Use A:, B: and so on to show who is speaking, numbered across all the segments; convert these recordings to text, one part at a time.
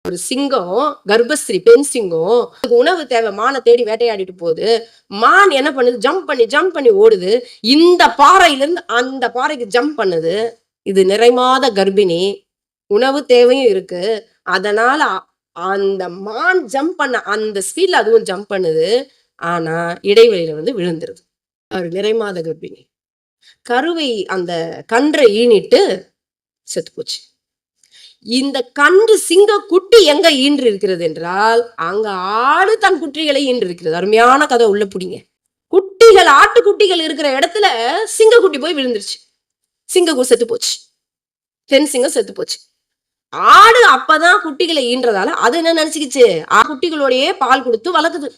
A: ஒரு சிங்கம், கர்ப்பஸ்திரி பெண் சிங்கம், உணவு தேவை, மான தேடி வேட்டையாடிட்டு போகுது. மான் என்ன பண்ணுது? ஜம்ப் பண்ணி ஓடுது. இந்த பாறையிலிருந்து அந்த பாறைக்கு ஜம்ப் பண்ணுது. இது நிறைமாத கர்ப்பிணி. உணவு தேவையும் இருக்கு. அதனால அந்த மான் ஜம்ப் பண்ண அந்த ஸ்பீட்ல அதுவும் ஜம்ப் பண்ணுது. ஆனா இடைவெளியில விழுந்துருது. ஒரு நிறைமாத கர்ப்பிணி. கருவை அந்த கன்றை ஈனிட்டு செத்து போச்சு. இந்த கன்று சிங்க குட்டி எங்க ஈன்று இருக்கிறது என்றால், அங்க ஆடு தன் குட்டிகளை ஈன்று இருக்கிறது. அருமையான கதை, உள்ள புடிங்க. குட்டிகள், ஆட்டுக்குட்டிகள் இருக்கிற இடத்துல சிங்க குட்டி போய் விழுந்துருச்சு. சிங்கம் செத்து போச்சு. பெண் சிங்கம் செத்து போச்சு. ஆடு அப்பதான் குட்டிகளை ஈன்றதால அது என்ன நினைச்சுக்கிச்சு? குட்டிகளோடயே பால் கொடுத்து வளர்க்குது.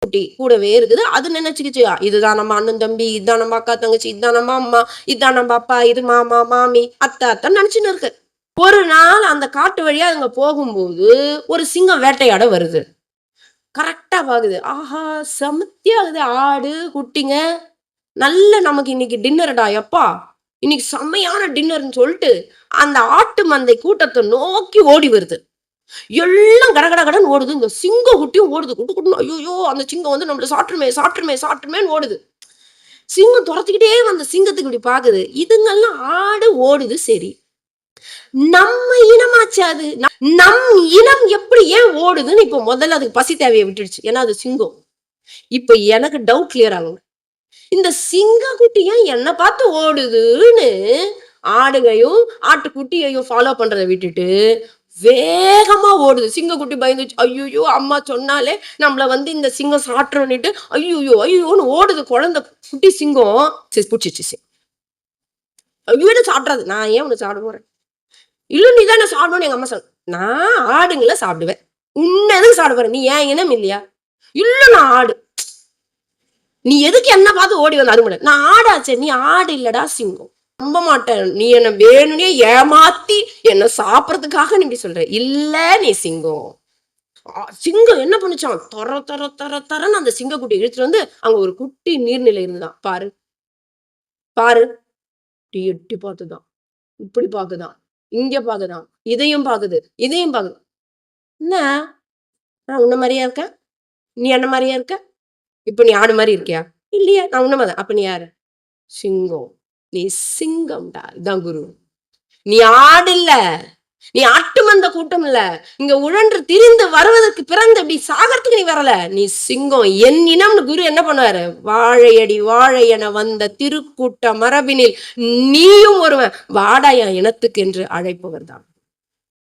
A: குட்டி கூடவே இருக்குது. அது நினைச்சுக்கிச்சு, இதுதான் நம்ம அண்ணன் தம்பி, இதுதான் நம்ம அக்கா தங்கச்சி, இதுதான் நம்ம அம்மா, இதுதான் நம்ம அப்பா, இது மாமா மாமி, அத்தை நினைச்சுன்னு இருக்கு. ஒரு நாள் அந்த காட்டு வழியா அங்க போகும்போது ஒரு சிங்கம் வேட்டையாட வருது. கரெக்டா பாக்குது. ஆஹா, செமத்தியா இருக்குது. ஆடு குட்டிங்க நல்ல நமக்கு இன்னைக்கு டின்னர்டா, எப்பா இன்னைக்கு செம்மையான டின்னர்னு சொல்லிட்டு அந்த ஆட்டு மந்தை கூட்டத்தை நோக்கி ஓடி வருது. எல்லாம் கடகடன்னு ஓடுது. இந்த சிங்க குட்டியும் ஓடுது. குட்டு ஐயோ, அந்த சிங்கம் நம்மள சாப்பிட்டுருமேன்னு ஓடுது. சிங்கம் துரத்திக்கிட்டே வந்த சிங்கத்துக்கு இப்படி பாக்குது. இதுங்கெல்லாம் ஆடு ஓடுது, சரி, நம்ம இனமாச்சு அது. நம் இனம் எப்படி ஏன் ஓடுதுன்னு இப்ப முதல்ல அதுக்கு பசி தேவையை விட்டுடுச்சு. ஏன்னா அது சிங்கம். இப்ப எனக்கு டவுட் கிளியர் ஆகும். இந்த சிங்க குட்டி ஏன் என்ன பார்த்து ஓடுதுன்னு ஆடுகையும் ஆட்டுக்குட்டியையும் ஃபாலோ பண்றதை விட்டுட்டு வேகமா ஓடுது. சிங்கக்குட்டி பயந்துச்சு. ஐயோ, அம்மா சொன்னாலே நம்மள இந்த சிங்கம் சாட்டுறோன்னுட்டு ஐயோன்னு ஓடுது. குழந்தை குட்டி சிங்கம் பிடிச்சிச்சு. ஐயோ, சாப்பிடாது. நான் ஏன் உன்னை சாப்பிட போறேன்? இல்ல, நீ தான் சாப்பிடணும்னு எங்க அம்மா சொன்ன. நான் ஆடுங்களை சாப்பிடுவேன். உன்ன எதுக்கு சாப்பிட போற? நீ ஏன் இனம் இல்லையா? இல்ல, நான் ஆடு. நீ எதுக்கு என்ன பார்த்து ஓடி வந்த? அது நான் ஆடாச்சே. நீ ஆடு இல்லடா, சிங்கம். நம்ப மாட்டேன். நீ என்ன வேணும்னே ஏமாத்தி என்ன சாப்பிடறதுக்காக நீ சொல்ற. இல்ல, நீ சிங்கம். சிங்கம் என்ன பண்ணுச்சான்? தரன்னு அந்த சிங்கக்குட்டி இழுத்துட்டு வந்து அங்க ஒரு குட்டி நீர்நிலை இருந்துதான். பாரு பாரு, எட்டி பார்த்துதான், இப்படி பாக்குதான், இங்க பாக்குதான், இதையும் பாக்குது. என்ன, நான் உன்ன மாதிரியா இருக்கேன்? நீ என்ன மாதிரியா இருக்க? இப்ப நீ ஆடு மாதிரி இருக்கியா? இல்லையா? நான் உன்ன மாதிரி. அப்ப நீ யாரு? சிங்கம். நீ சிங்கம்டா. இதான் குரு. நீ ஆடு இல்ல, நீ ஆட்டு மந்த கூட்டம் இல்ல. இங்க உழன்று திரிந்து வருவதற்கு பிறந்த இப்படி சாகறதுக்கு நீ வரல. நீ சிங்கம். என் இனம்னு குரு என்ன பண்ணுவாரு? வாழையடி வாழை என வந்த திருக்கூட்ட மரபினில் நீயும் ஒருவன், வாடா என் இனத்துக்கு என்று அழைப்பவர் தான்.